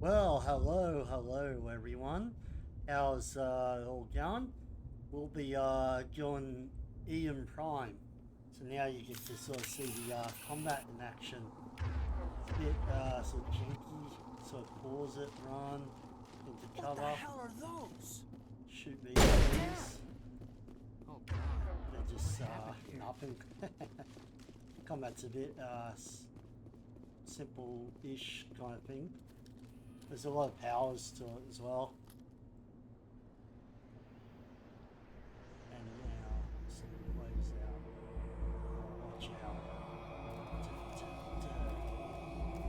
Well, hello everyone. How's it all going? We'll be doing Ian Prime. So now you get to sort of see the combat in action. It's a bit sort of janky, sort of pause it, run, into cover. What the hell are those? Shoot these things. Oh god. They're just nothing. Combat's a bit simple-ish kind of thing. There's a lot of powers to it as well. And now, something plays out. Watch out.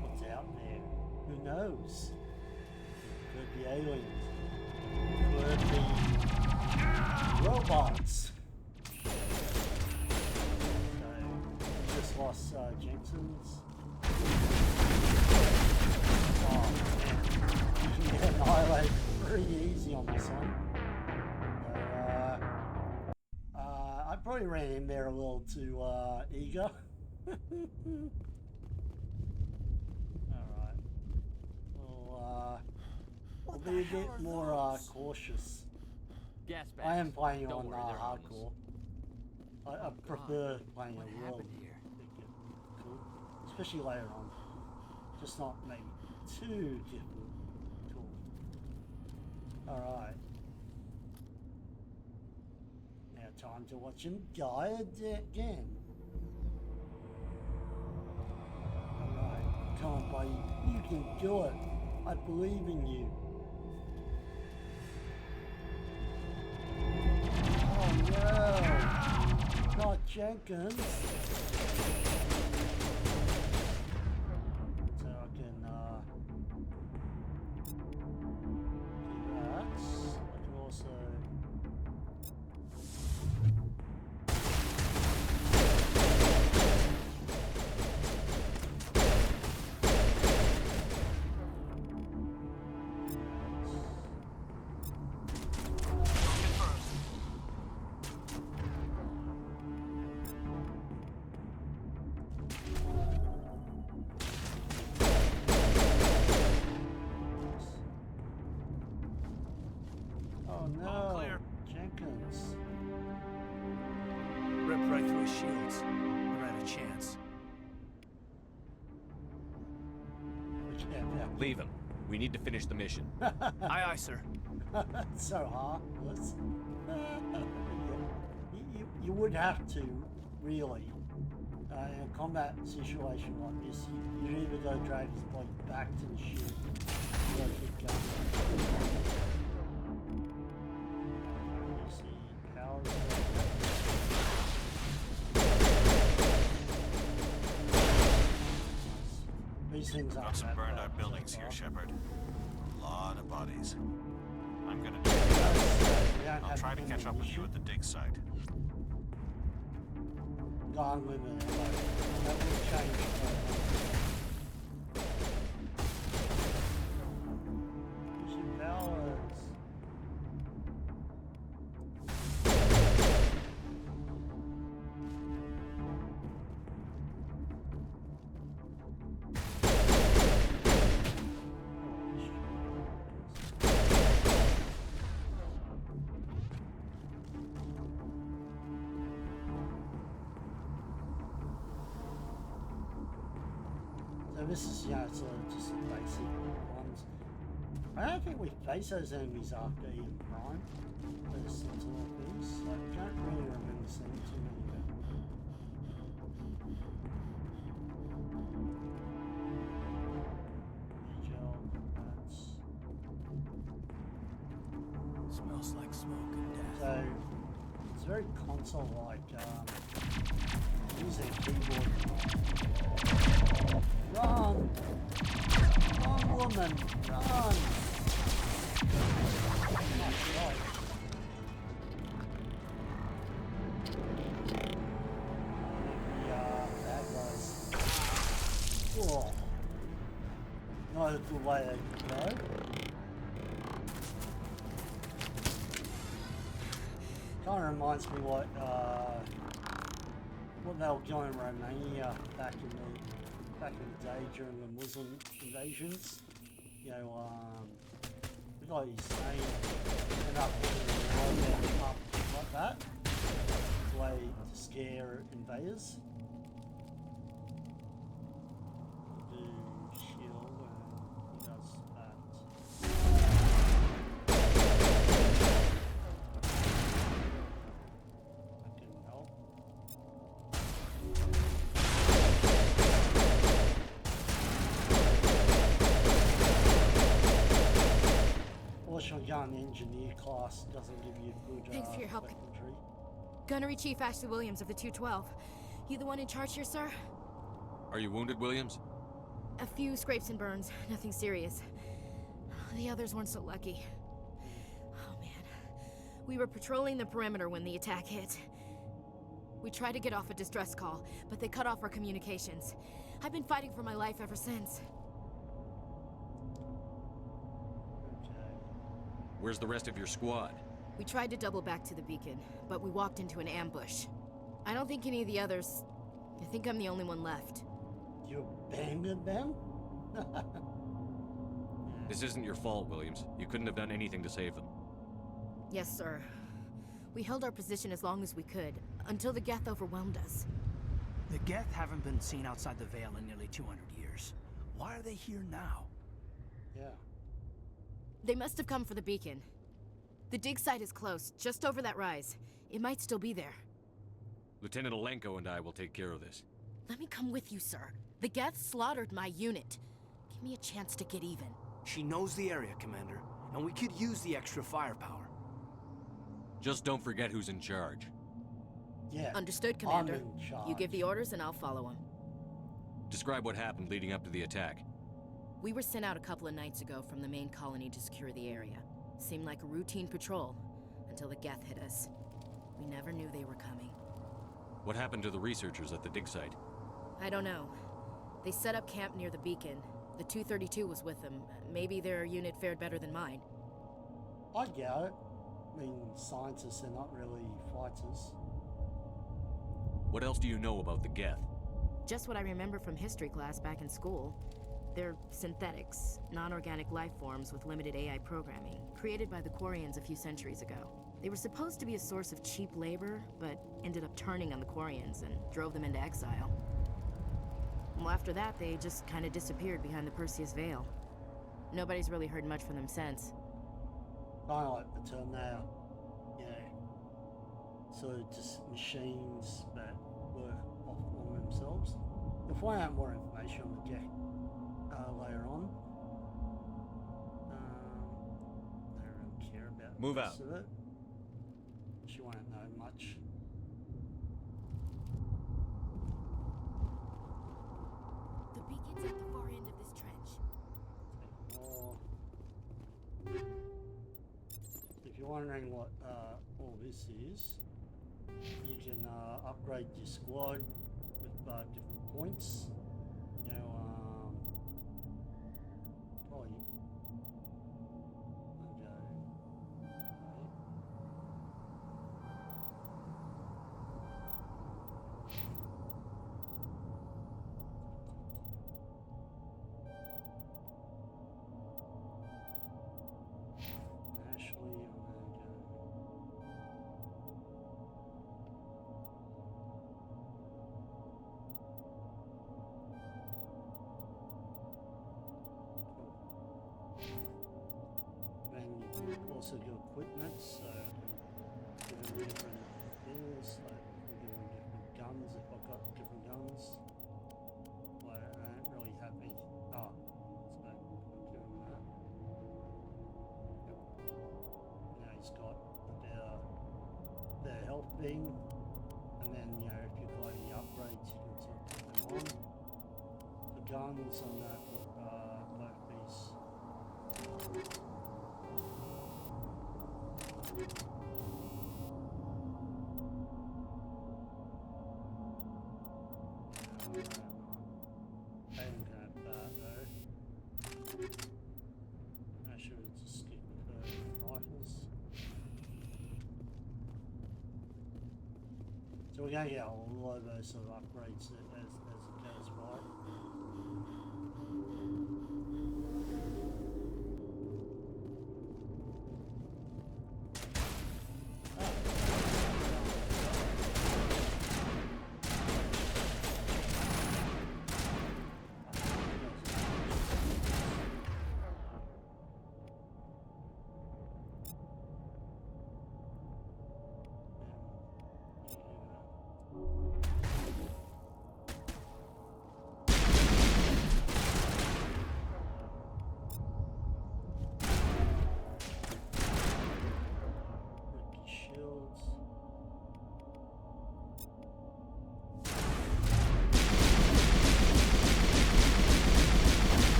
What's out there? Who knows? Could be aliens. Could be robots. So, we just lost Jensen's. Oh man, you can get annihilated pretty easy on this one. So, I probably ran in there a little too eager. Alright. We'll be a bit more cautious. Gas bags. I am playing Don't on worry, they're hardcore. I prefer playing What a real happened here? cool, especially later on. Just not maybe too difficult. Cool. Alright. Now time to watch him die again. Alright, come on buddy, you can do it. I believe in you. Oh no! Not Jenkins. So I can do that. I can also oh no, All clear. Jenkins. Ripped right through his shields. Never had a chance. Leave him. We need to finish the mission. Aye, aye, sir. That's so heartless. You would have to, really. In a combat situation like this, you either go drag his body back to the ship, or go keep going. You see powers. These things aren't Got some that burned bad out buildings so here, far. Shepard. A lot of bodies. I'm gonna do We I'll don't try to have catch up with you at the dig site. Gone with it. That will change. Using powers. So this is, sort of just the basic ones. I don't think we face those enemies after Ian Prime. Those sentinel things. I don't really remember seeing too many of them. Gel, that's... Smells like smoke and death. So, it's very console-like, using keyboard. Run! Run, woman! Run! Oh my god. The bad guys. Whoa. Not a good way to go. Kind of reminds me what they were doing in Romania back in the day during the Muslim invasions. you know, like he's saying, end up putting the robot up like that, the way to scare invaders. Do shield and he does that. That can help. Fortunately, gun engineer class doesn't give you good Thanks for your help. weaponry. Gunnery Chief Ashley Williams of the 212. You the one in charge here, sir? Are you wounded, Williams? A few scrapes and burns, nothing serious. The others weren't so lucky. Oh man. We were patrolling the perimeter when the attack hit. We tried to get off a distress call, but they cut off our communications. I've been fighting for my life ever since. Okay. Where's the rest of your squad? We tried to double back to the beacon, but we walked into an ambush. I don't think any of the others... I think I'm the only one left. You abandoned them? This isn't your fault, Williams. You couldn't have done anything to save them. Yes, sir. We held our position as long as we could, until the Geth overwhelmed us. The Geth haven't been seen outside the Veil in nearly 200 years. Why are they here now? Yeah. They must have come for the beacon. The dig site is close, just over that rise. It might still be there. Lieutenant Alenko and I will take care of this. Let me come with you, sir. The Geth slaughtered my unit. Give me a chance to get even. She knows the area, Commander, and we could use the extra firepower. Just don't forget who's in charge. Yeah. Understood, Commander. I'm in charge. You give the orders and I'll follow them. Describe what happened leading up to the attack. We were sent out a couple of nights ago from the main colony to secure the area. Seemed like a routine patrol, until the Geth hit us. We never knew they were coming. What happened to the researchers at the dig site? I don't know. They set up camp near the beacon. The 232 was with them. Maybe their unit fared better than mine. I get it. I mean, scientists are not really fighters. What else do you know about the Geth? Just what I remember from history class back in school. They're synthetics, non-organic life forms with limited AI programming, created by the Quarians a few centuries ago. They were supposed to be a source of cheap labor, but ended up turning on the Quarians and drove them into exile. Well, after that, they just kind of disappeared behind the Perseus Veil. Nobody's really heard much from them since. Kind of like the Terminator, you know, sort of just machines that work off on themselves. You'll find out more information on the Geth later on. I don't really care about Move the out. rest of it. She won't know much. The beacon's at the far end of this trench. More. If you're wondering what all this is, you can upgrade your squad with different points. You know, probably. Ashley, I'm gonna go. Then you can also do equipment, so give them different things, like give them different guns if I've got different guns. Well, I don't really have any. Oh, so I'm doing that. Yep. Now he's got the health thing, and then you know if you've got any upgrades, you can sort of put them on. The guns, I'm gonna put both these. I ain't gonna have that though. I should just stick with the rifles. So we're gonna get a lot of those sort of upgrades as it goes by.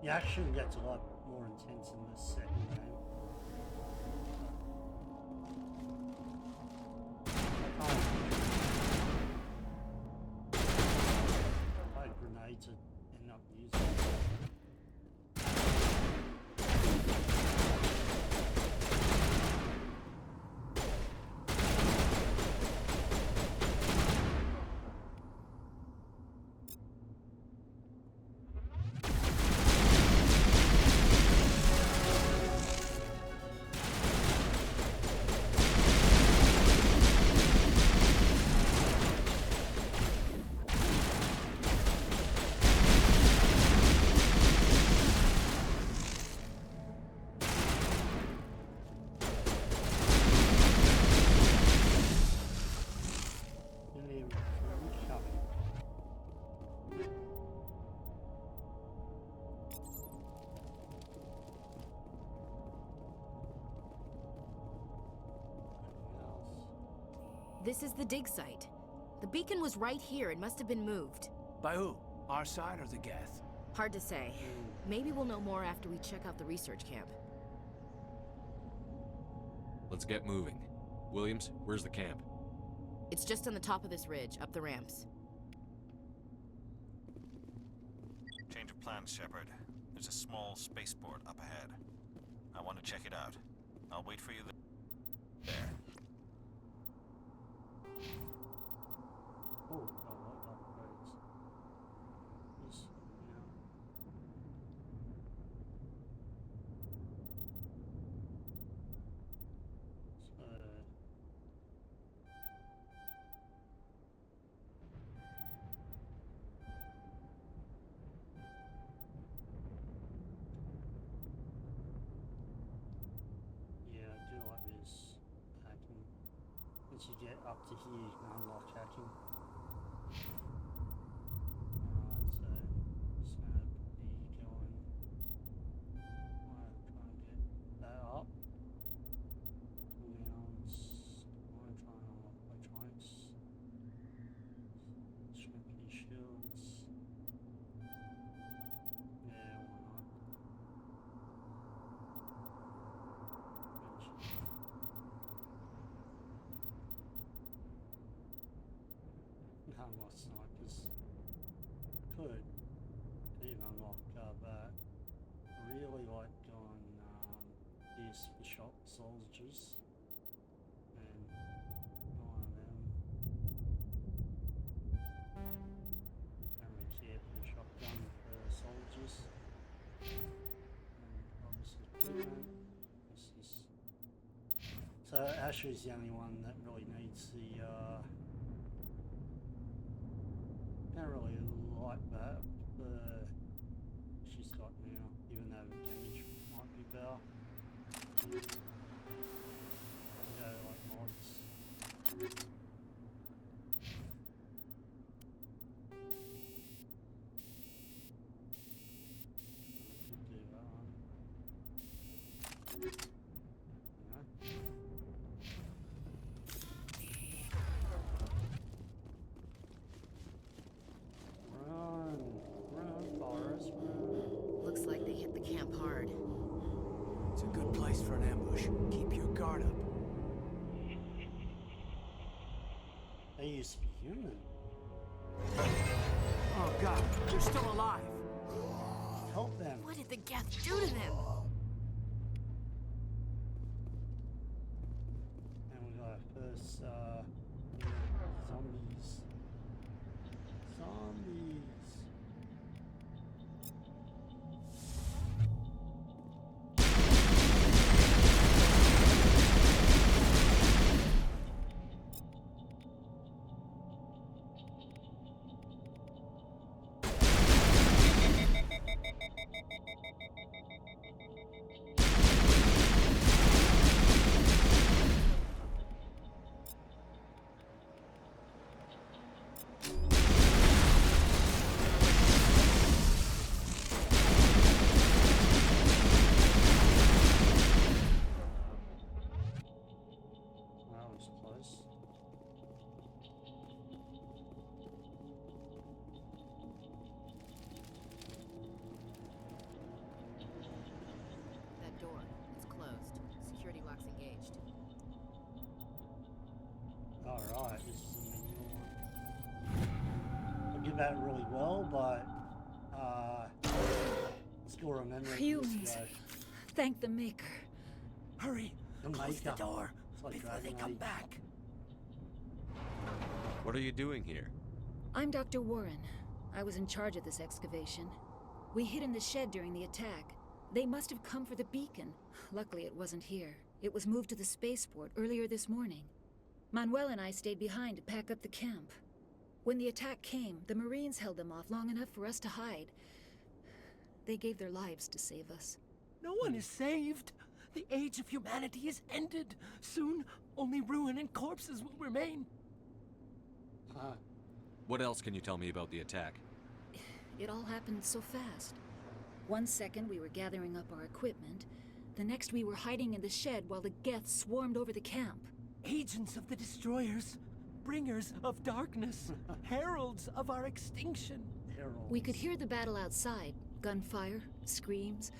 The action gets a lot more intense in the second game. I can't buy grenades to end up using. This is the dig site. The beacon was right here. It must have been moved. By who? Our side or the Geth? Hard to say. Maybe we'll know more after we check out the research camp. Let's get moving. Williams, where's the camp? It's just on the top of this ridge, up the ramps. Change of plans, Shepard. There's a small spaceport up ahead. I want to check it out. I'll wait for you there. Oh, I like upgrades. This, yeah. Yeah, I do like this hacking. Once you get up to here, you can unlock hacking. So just gonna be going. Try and get that up. Cooldowns. I want to try and unlock electronics. Shrimpy shields. Yeah, why not? Unlock snipers. Could even unlock that. Really like doing this for shot soldiers. And one of them. Don't really care for the shotgun for soldiers. And obviously equipment. This is so Ashley's the only one that really needs the don't really like that, but she's got now, even though the damage might be better. Go like mods. Could do that one. You know? Run, Forrest, run. Looks like they hit the camp hard. It's a good place for an ambush. Keep your guard up. They used to be human. Oh god, they're still alive. Help them. What did the Geth do to them? And we got our first zombies. Zombies. Alright, this is the manual one. I did that really well, but still remember it years Humans. ago. Thank the Maker. Hurry! The Close the Maker. door It's like before they Dragon come Age. back. What are you doing here? I'm Dr. Warren. I was in charge of this excavation. We hid in the shed during the attack. They must have come for the beacon. Luckily, it wasn't here. It was moved to the spaceport earlier this morning. Manuel and I stayed behind to pack up the camp. When the attack came, the Marines held them off long enough for us to hide. They gave their lives to save us. No one is saved. The age of humanity is ended. Soon, only ruin and corpses will remain. What else can you tell me about the attack? It all happened so fast. One second we were gathering up our equipment. The next we were hiding in the shed while the Geth swarmed over the camp. Agents of the destroyers, bringers of darkness, heralds of our extinction. Herald. We could hear the battle outside. Gunfire, screams.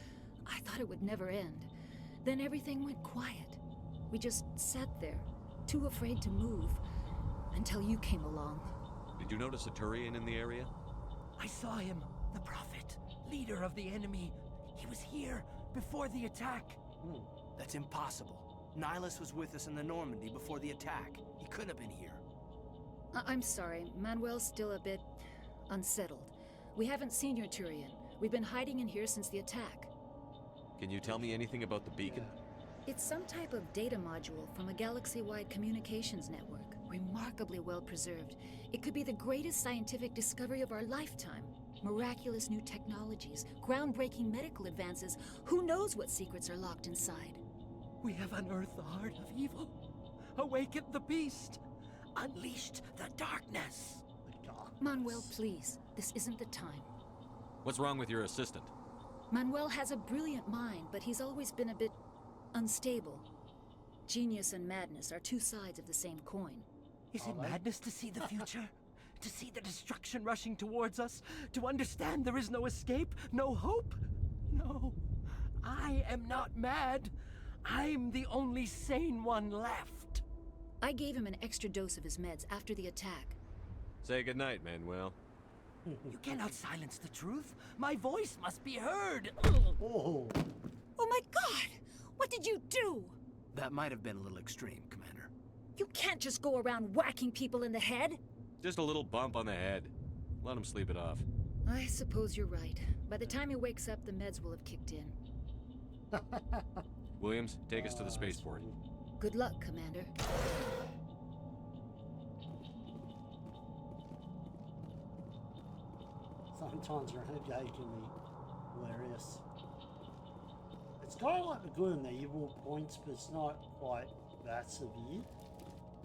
I thought it would never end. Then everything went quiet. We just sat there, too afraid to move, until you came along. Did you notice a Turian in the area? I saw him, the Prophet, leader of the enemy. He was here before the attack. That's impossible. Nihilus was with us in the Normandy before the attack. He couldn't have been here. I'm sorry, Manuel's still a bit unsettled. We haven't seen your Turian. We've been hiding in here since the attack. Can you tell me anything about the beacon? It's some type of data module from a galaxy-wide communications network. Remarkably well preserved. It could be the greatest scientific discovery of our lifetime. Miraculous new technologies, groundbreaking medical advances. Who knows what secrets are locked inside? We have unearthed the heart of evil, awakened the beast, unleashed the darkness. The darkness. Manuel, please. This isn't the time. What's wrong with your assistant? Manuel has a brilliant mind, but he's always been a bit unstable. Genius and madness are two sides of the same coin. Is it Alright. madness to see the future? To see the destruction rushing towards us? To understand there is no escape? No hope? No. I am not mad. I'm the only sane one left. I gave him an extra dose of his meds after the attack. Say goodnight, Manuel. You cannot silence the truth. My voice must be heard. Oh, Oh my god! What did you do? That might have been a little extreme, Commander. You can't just go around whacking people in the head. Just a little bump on the head. Let him sleep it off. I suppose you're right. By the time he wakes up, the meds will have kicked in. Williams, take us to the spaceport. Good luck, Commander. sometimes Renegade can be hilarious. It's kind of like the good and the evil points, but it's not quite that severe.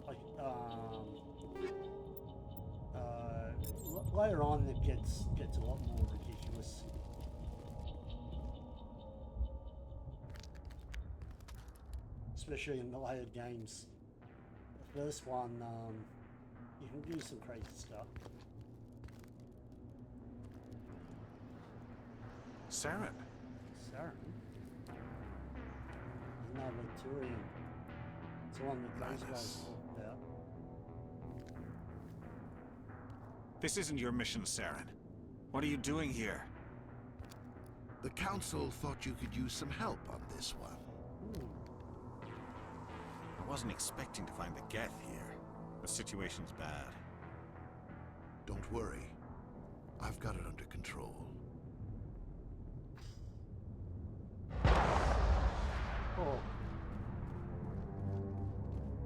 Like, later on it gets a lot more ridiculous. Especially in the later games. The first one, you can do some crazy stuff. Saren. Saren? Another Turian. It's the one that those guys talked about. This isn't your mission, Saren. What are you doing here? The Council thought you could use some help on this one. I wasn't expecting to find the Geth here. The situation's bad. Don't worry. I've got it under control. Oh.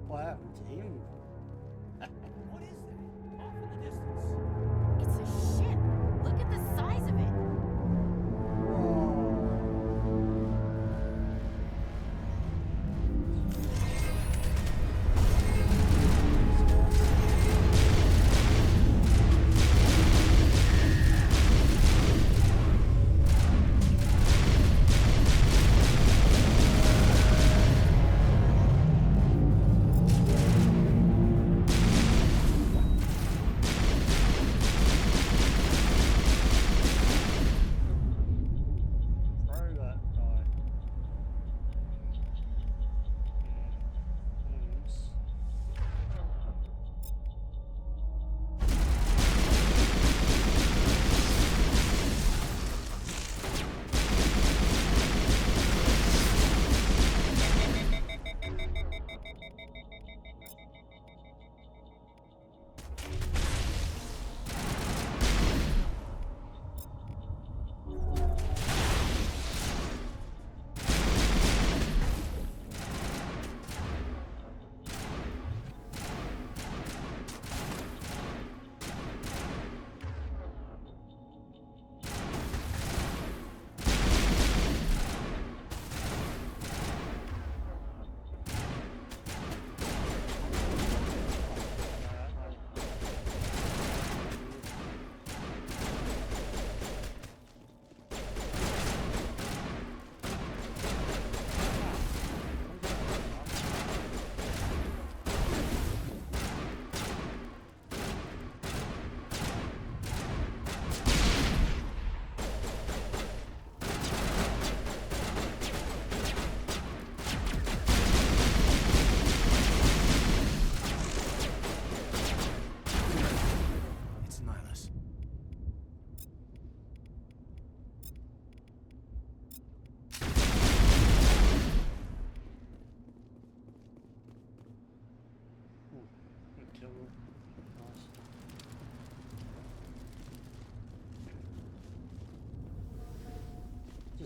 What happened to him? What is that? Off in the distance. It's a ship. Look at the size of it.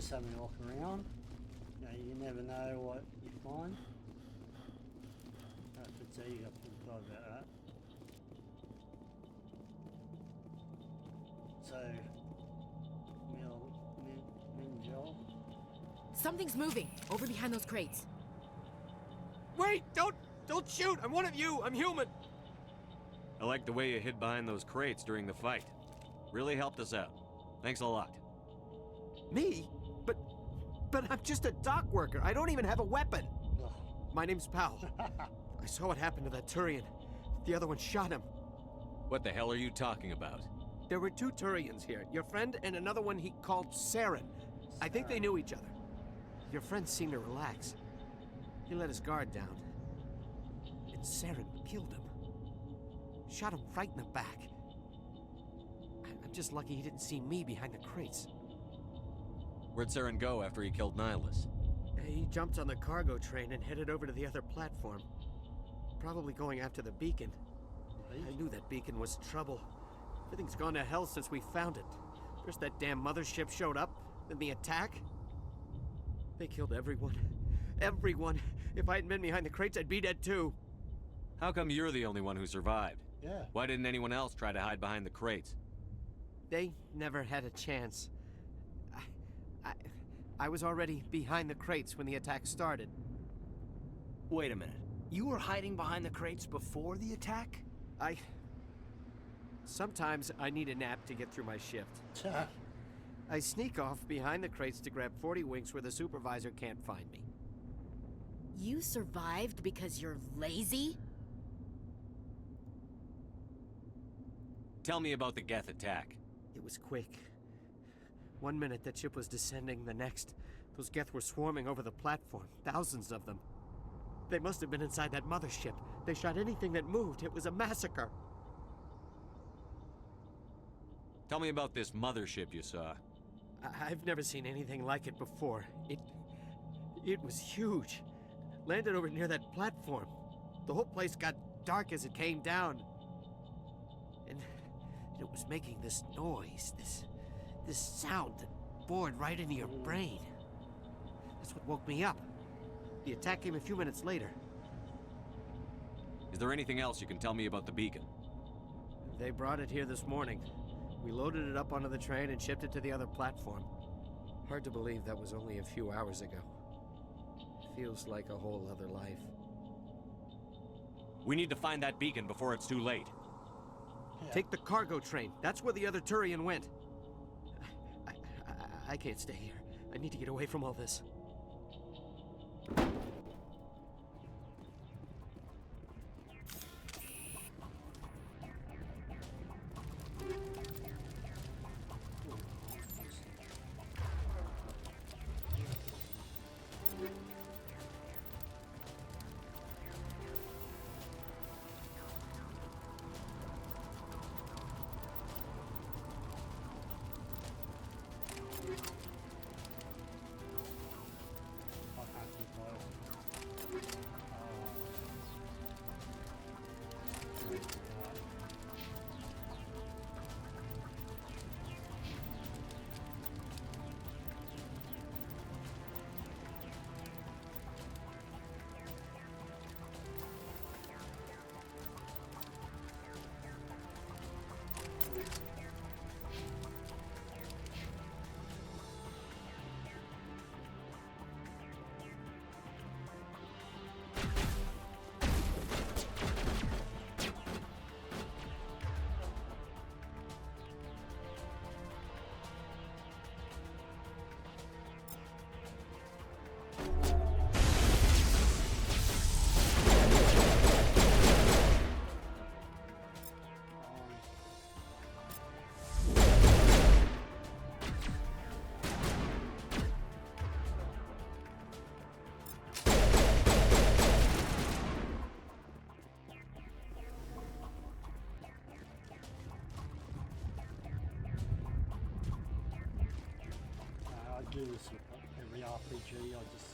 just having a look around. You know, you never know what you find. If it's eager, I forgot about that. So, Minjol. Something's moving over behind those crates. Wait! Don't shoot! I'm one of you! I'm human! I like the way you hid behind those crates during the fight. Really helped us out. Thanks a lot. Me? But I'm just a dock worker. I don't even have a weapon. Ugh. My name's Powell. I saw what happened to that Turian. The other one shot him. What the hell are you talking about? There were two Turians here. Your friend and another one he called Saren. I think they knew each other. Your friend seemed to relax. He let his guard down. And Saren killed him. Shot him right in the back. I'm just lucky he didn't see me behind the crates. Where'd Saren go after he killed Nihilus? He jumped on the cargo train and headed over to the other platform. Probably going after the beacon. I knew that beacon was trouble. Everything's gone to hell since we found it. First that damn mothership showed up, then the attack. They killed everyone. Everyone. If I hadn't been behind the crates, I'd be dead too. How come you're the only one who survived? Yeah. Why didn't anyone else try to hide behind the crates? They never had a chance. I was already behind the crates when the attack started. Wait a minute. You were hiding behind the crates before the attack? Sometimes I need a nap to get through my shift. I sneak off behind the crates to grab 40 winks where the supervisor can't find me. You survived because you're lazy? Tell me about the Geth attack. It was quick. 1 minute that ship was descending, the next, those Geth were swarming over the platform, thousands of them. They must have been inside that mothership. They shot anything that moved. It was a massacre. Tell me about this mothership you saw. I've never seen anything like it before. It was huge. Landed over near that platform. The whole place got dark as it came down. And it was making this noise, this sound that bored right into your brain. That's what woke me up. The attack came a few minutes later. Is there anything else you can tell me about the beacon? They brought it here this morning. We loaded it up onto the train and shipped it to the other platform. Hard to believe that was only a few hours ago. Feels like a whole other life. We need to find that beacon before it's too late. Yeah. Take the cargo train. That's where the other Turian went. I can't stay here. I need to get away from all this. I do this with every RPG. I just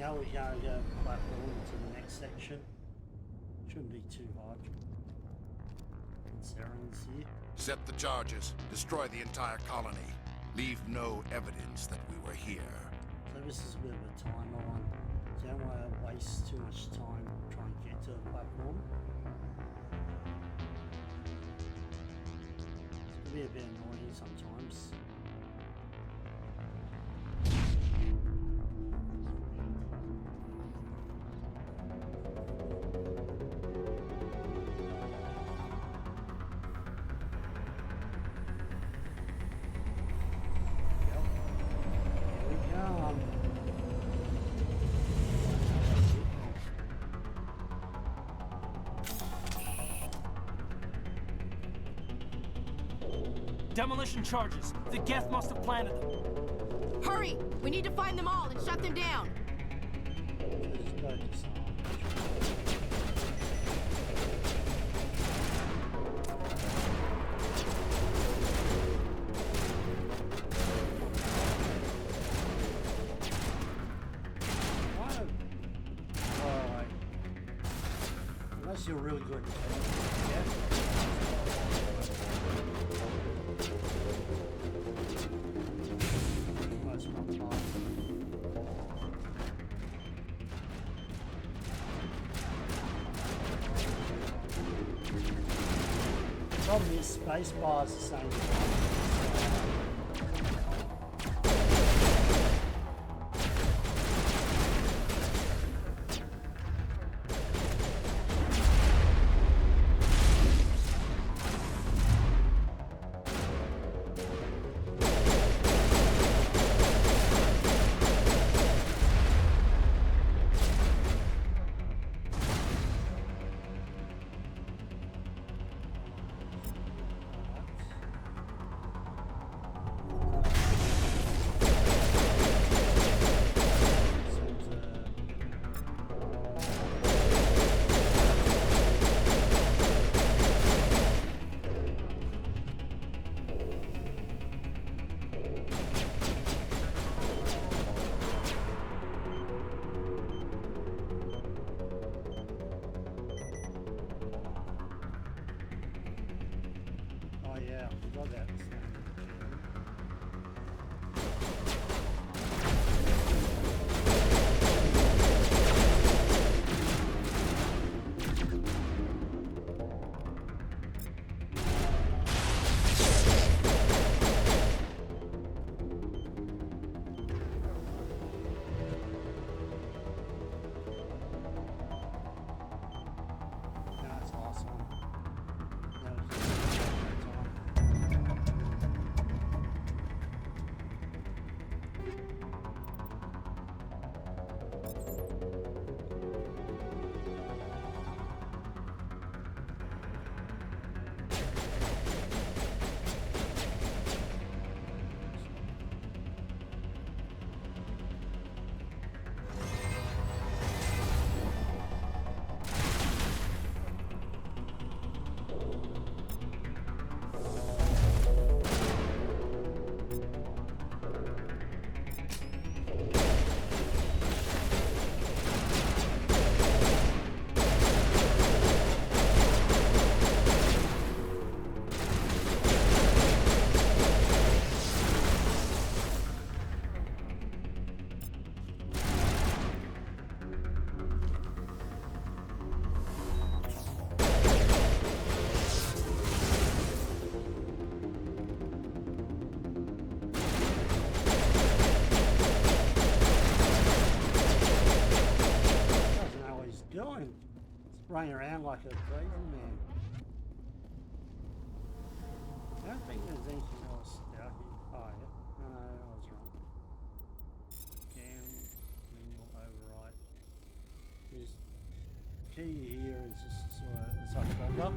Now we're going to go platform to the next section. Shouldn't be too hard. Considering here. Set the charges. Destroy the entire colony. Leave no evidence that we were here. So this is a bit of a timeline. Don't want to waste too much time trying to get to the platform. It can be a bit annoying sometimes. Demolition charges. The Geth must have planted them. Hurry! We need to find them all and shut them down! Just go to some. Unless you're really good. Yeah. Most not fine. Problem is, space bar is the same. Oh yeah, I forgot that. That's awesome. That was doesn't know what he's doing. He's running around like a crazy man. I don't think there's anything else out here. Oh, yeah. No, I was wrong. Damn, manual override. His key here is just sort of, it's like a bugger.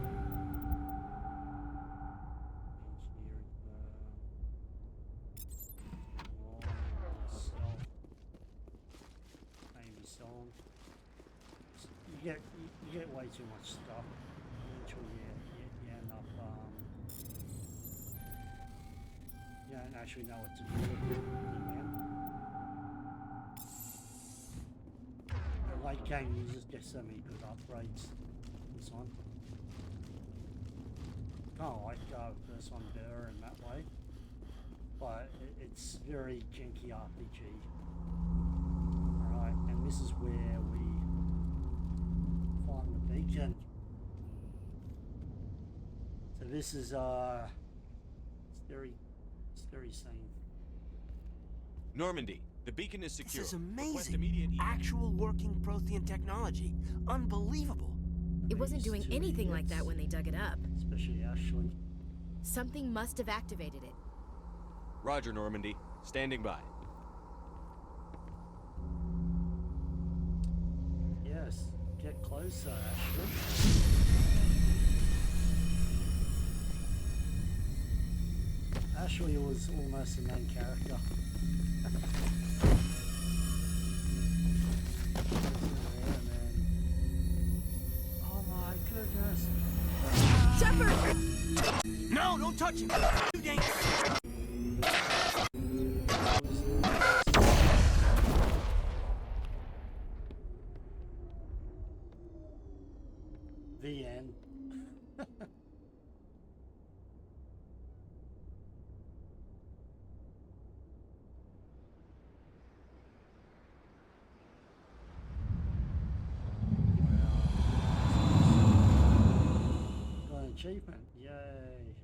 You get way too much stuff. Eventually, you end up, you don't actually know what to do with it in the end. Late game users get so many good upgrades. This one. Kind of like this one better in that way. But it's very janky RPG. Alright, and this is where we find the beacon. So this is scary scene. Normandy, the beacon is secure. This is Request amazing. immediate Actual working Prothean technology. Unbelievable. It wasn't These doing two anything like idiots, that when they dug it up. Especially Ashley. Something must have activated it. Roger, Normandy. Standing by. Yes, get closer, Ashley. Ashley was almost the main character. Oh my goodness. Shepard! No, don't touch him. Too dangerous. The end. Got an achievement, yay.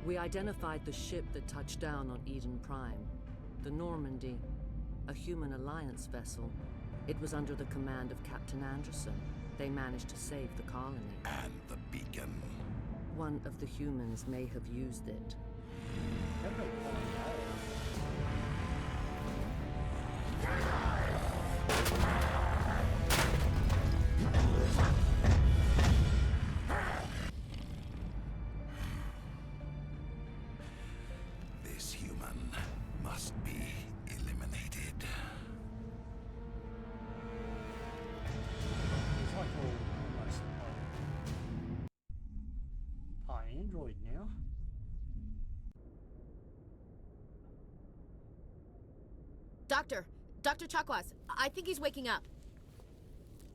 We identified the ship that touched down on Eden Prime, the Normandy, a human alliance vessel. It was under the command of Captain Anderson. They managed to save the colony. And the beacon. One of the humans may have used it. That made fun of that. This human must be eliminated. It's like almost Android now. Dr. Chakwas, I think he's waking up.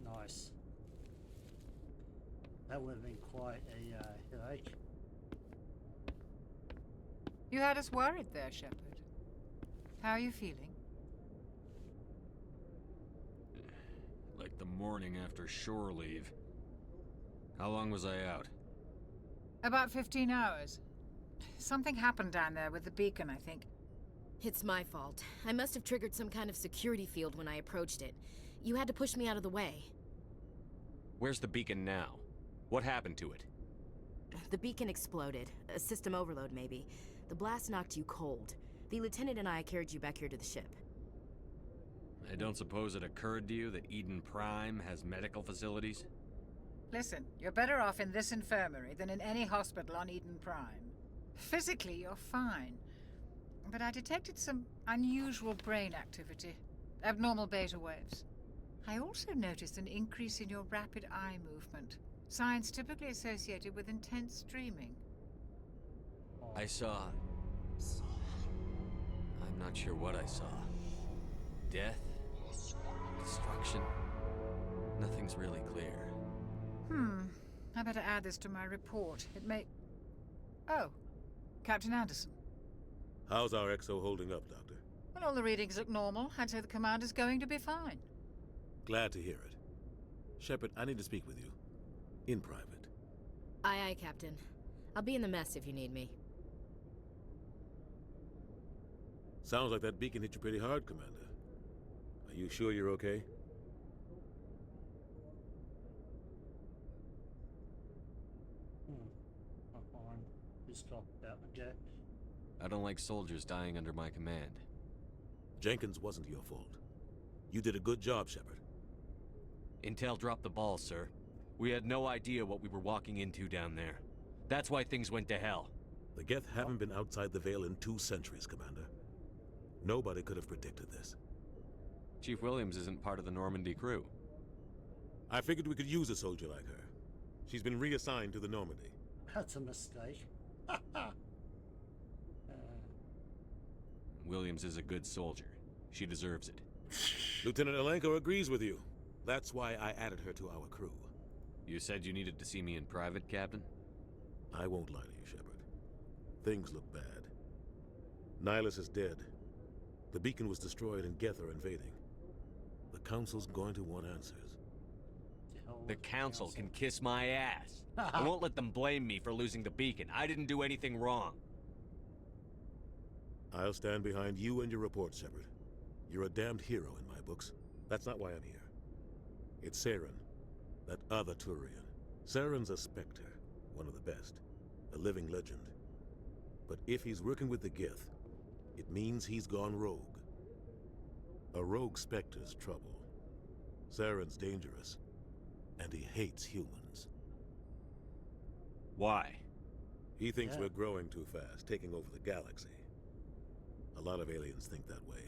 Nice. That would have been quite a headache. You had us worried there, Shepard. How are you feeling? Like the morning after shore leave. How long was I out? About 15 hours. Something happened down there with the beacon, I think. It's my fault. I must have triggered some kind of security field when I approached it. You had to push me out of the way. Where's the beacon now? What happened to it? The beacon exploded. A system overload, maybe. The blast knocked you cold. The lieutenant and I carried you back here to the ship. I don't suppose it occurred to you that Eden Prime has medical facilities? Listen, you're better off in this infirmary than in any hospital on Eden Prime. Physically, you're fine. But I detected some unusual brain activity. Abnormal beta waves. I also noticed an increase in your rapid eye movement. Signs typically associated with intense dreaming. I saw... I'm not sure what I saw. Death? Destruction? Nothing's really clear. I better add this to my report. It may... Oh, Captain Anderson. How's our XO holding up, Doctor? Well, all the readings look normal. I'd say the commander's going to be fine. Glad to hear it. Shepard, I need to speak with you. In private. Aye, aye, Captain. I'll be in the mess if you need me. Sounds like that beacon hit you pretty hard, Commander. Are you sure you're okay? Just talk about the jet. I don't like soldiers dying under my command. Jenkins wasn't your fault. You did a good job, Shepard. Intel dropped the ball, sir. We had no idea what we were walking into down there. That's why things went to hell. The Geth haven't been outside the Veil in 2 centuries, Commander. Nobody could have predicted this. Chief Williams isn't part of the Normandy crew. I figured we could use a soldier like her. She's been reassigned to the Normandy. That's a mistake. Williams is a good soldier. She deserves it. Lieutenant Alenko agrees with you. That's why I added her to our crew. You said you needed to see me in private, Captain? I won't lie to you, Shepard. Things look bad. Nihilus is dead. The beacon was destroyed and Geth are invading. The Council's going to want answers. The Council can kiss my ass. I won't let them blame me for losing the beacon. I didn't do anything wrong. I'll stand behind you and your report, Shepard. You're a damned hero in my books. That's not why I'm here. It's Saren, that other Turian. Saren's a Spectre, one of the best, a living legend. But if he's working with the Geth, it means he's gone rogue. A rogue Spectre's trouble. Saren's dangerous, and he hates humans. Why? He thinks we're growing too fast, taking over the galaxy. A lot of aliens think that way.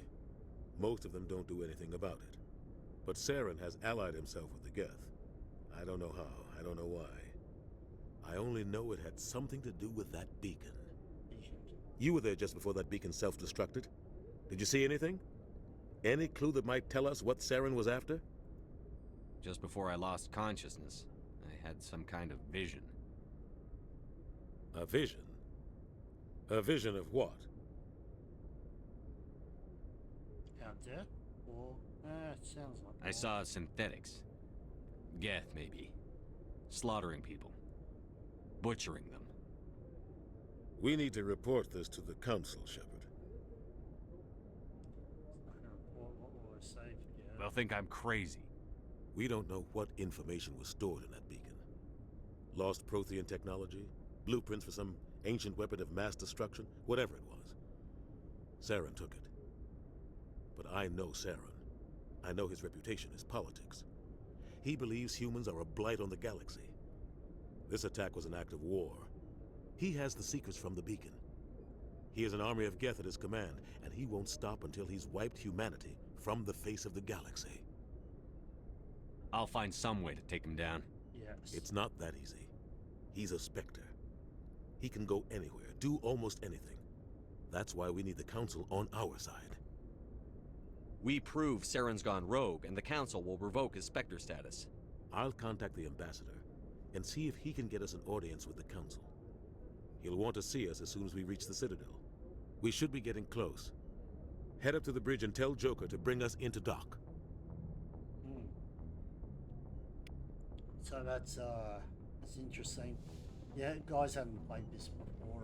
Most of them don't do anything about it. But Saren has allied himself with the Geth. I don't know how, I don't know why. I only know it had something to do with that beacon. You were there just before that beacon self-destructed. Did you see anything? Any clue that might tell us what Saren was after? Just before I lost consciousness, I had some kind of vision. A vision? A vision of what? Out there? Or, it sounds like I saw synthetics. Geth, maybe. Slaughtering people. Butchering them. We need to report this to the Council, Shepard. It's not gonna report what we're safe, yeah. They'll think I'm crazy. We don't know what information was stored in that beacon. Lost Prothean technology? Blueprints for some ancient weapon of mass destruction? Whatever it was. Saren took it. But I know Saren. I know his reputation is politics. He believes humans are a blight on the galaxy. This attack was an act of war. He has the secrets from the beacon. He has an army of Geth at his command, and he won't stop until he's wiped humanity from the face of the galaxy. I'll find some way to take him down. Yes. It's not that easy. He's a Spectre. He can go anywhere, do almost anything. That's why we need the Council on our side. We prove Saren's gone rogue, and the Council will revoke his Spectre status. I'll contact the Ambassador and see if he can get us an audience with the Council. He'll want to see us as soon as we reach the Citadel. We should be getting close. Head up to the bridge and tell Joker to bring us into dock. So that's interesting. Yeah, guys haven't played this before.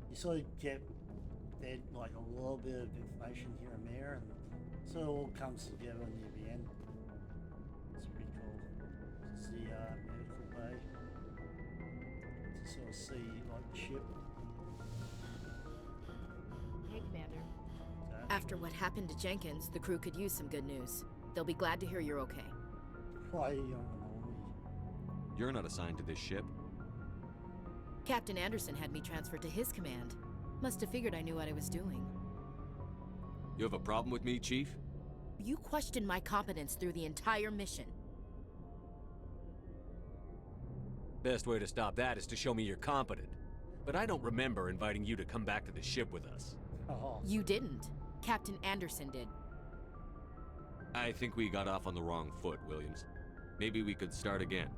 You sort of get like a little bit of information here and there, and so it all comes together near the end. It's pretty cool. It's the medical bay to sort of see like the ship. Hey, Commander. So, After what happened to Jenkins, the crew could use some good news. They'll be glad to hear you're okay. why are you on the You're not assigned to this ship. Captain Anderson had me transferred to his command. Must have figured I knew what I was doing. You have a problem with me, Chief? You questioned my competence through the entire mission. Best way to stop that is to show me you're competent. But I don't remember inviting you to come back to the ship with us. Oh, You didn't. Captain Anderson did. I think we got off on the wrong foot, Williams. Maybe we could start again.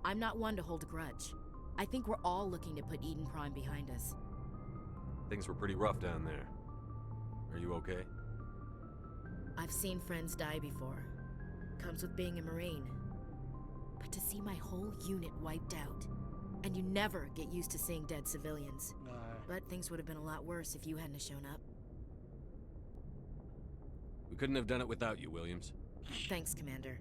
I'm not one to hold a grudge. I think we're all looking to put Eden Prime behind us. Things were pretty rough down there. Are you okay? I've seen friends die before. Comes with being a Marine. But to see my whole unit wiped out, and you never get used to seeing dead civilians. no. But things would have been a lot worse if you hadn't have shown up. We couldn't have done it without you, Williams. Thanks, Commander.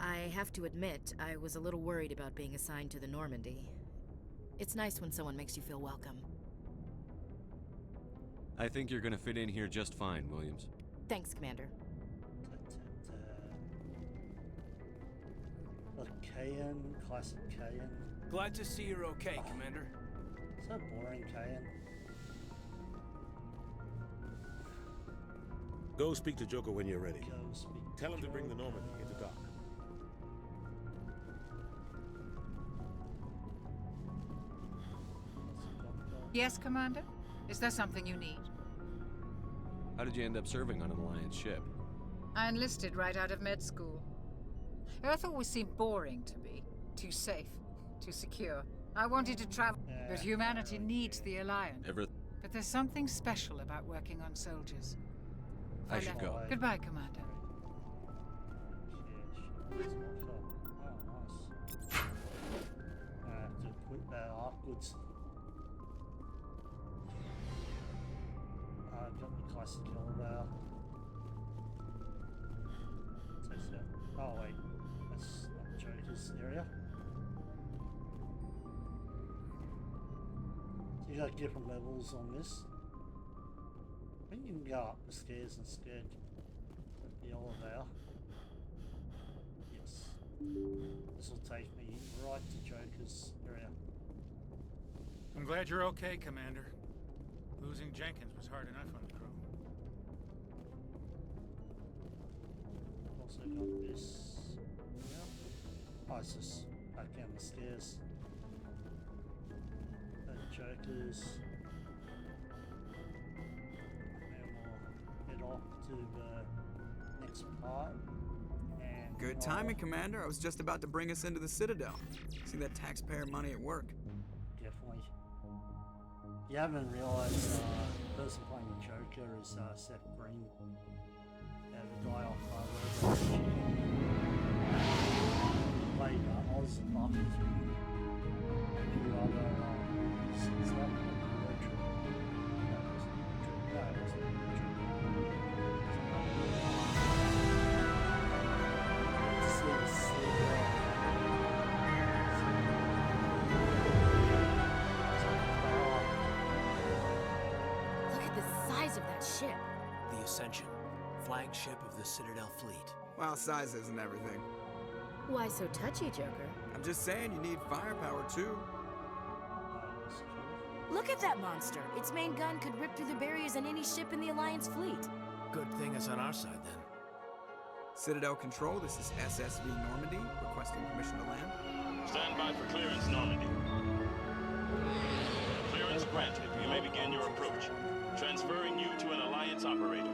I have to admit, I was a little worried about being assigned to the Normandy. It's nice when someone makes you feel welcome. I think you're gonna fit in here just fine, Williams. Thanks, Commander. Kayan, classic Kayan. Glad to see you're okay, Commander. So boring, Kayan. Go speak to Joker when you're ready. Go speak. Tell him to bring the Normandy into dock. Yes, Commander? Is there something you need? How did you end up serving on an Alliance ship? I enlisted right out of med school. Earth always seemed boring to me. Too safe, too secure. I wanted to travel, but humanity needs the Alliance. But there's something special about working on soldiers. I should go. Goodbye, Commander. I have to quit that afterwards. I've got the classic caliber. Oh wait, that's not Joker's area. So you got different levels on this. I think you can go up the stairs instead of the elevator. Yes. This will take me right to Joker's area. I'm glad you're okay, Commander. Losing Jenkins was hard enough on the crew. Also got this. Yeah. Oh, it's just back down the stairs. Jokers. And we'll head off to the next part. And good timing, Commander. I was just about to bring us into the Citadel. See that taxpayer money at work. Definitely. You haven't realized the person playing the Joker is Seth Green. The guy off Rogue. Played Oz and Buffy. A few other scenes like Look at the size of that ship. The Ascension, flagship of the Citadel fleet. Well, size isn't everything. Why so touchy, Joker? I'm just saying you need firepower too. Look at that monster. Its main gun could rip through the barriers in any ship in the Alliance fleet. Good thing it's on our side then. Citadel Control, this is SSV Normandy, requesting permission to land. Stand by for clearance, Normandy. Clearance granted. You may begin your approach. Transferring you to an Alliance operator.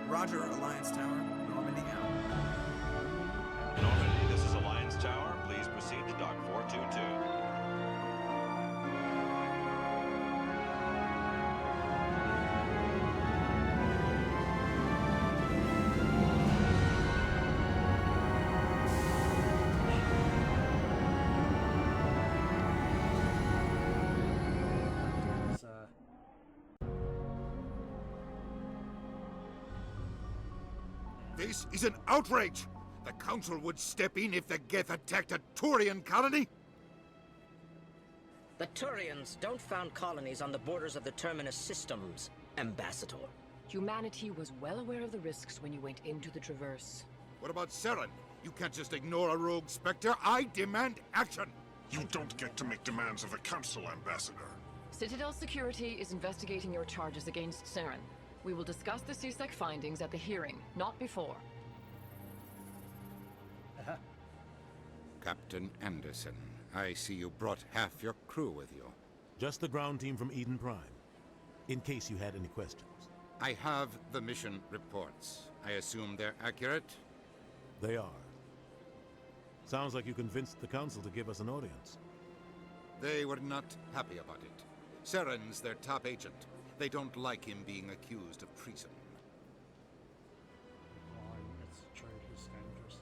Roger, Alliance Tower. Normandy out. Normandy, this is Alliance Tower. Please proceed to Dock 422. This is an outrage! The Council would step in if the Geth attacked a Turian colony? The Turians don't found colonies on the borders of the Terminus systems, Ambassador. Humanity was well aware of the risks when you went into the Traverse. What about Saren? You can't just ignore a rogue Spectre. I demand action! You don't get to make demands of the Council, Ambassador. Citadel Security is investigating your charges against Saren. We will discuss the CSEC findings at the hearing, not before. Captain Anderson, I see you brought half your crew with you. Just the ground team from Eden Prime, in case you had any questions. I have the mission reports. I assume they're accurate? They are. Sounds like you convinced the Council to give us an audience. They were not happy about it. Saren's their top agent. They don't like him being accused of treason.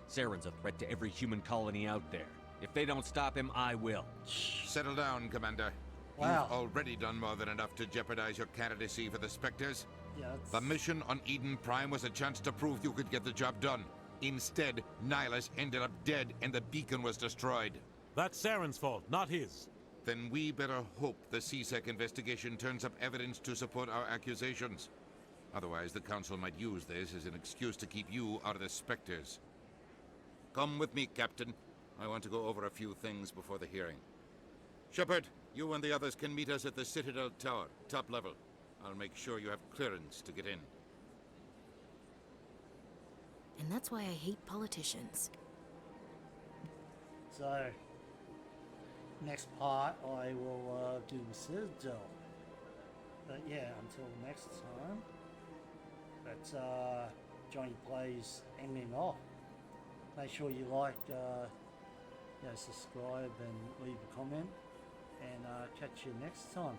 Saren's a threat to every human colony out there. If they don't stop him, I will. Settle down, Commander. Wow. You've already done more than enough to jeopardize your candidacy for the Spectres. Yeah, the mission on Eden Prime was a chance to prove you could get the job done. Instead, Nihilus ended up dead and the beacon was destroyed. That's Saren's fault, not his. Then we better hope the CSEC investigation turns up evidence to support our accusations. Otherwise, the Council might use this as an excuse to keep you out of the Spectres. Come with me, Captain. I want to go over a few things before the hearing. Shepard, you and the others can meet us at the Citadel Tower, top level. I'll make sure you have clearance to get in. And that's why I hate politicians. So, next part I will do the Citadel. But yeah, until next time, That's Johnny Plays ending off. Make sure you like, subscribe and leave a comment, and catch you next time.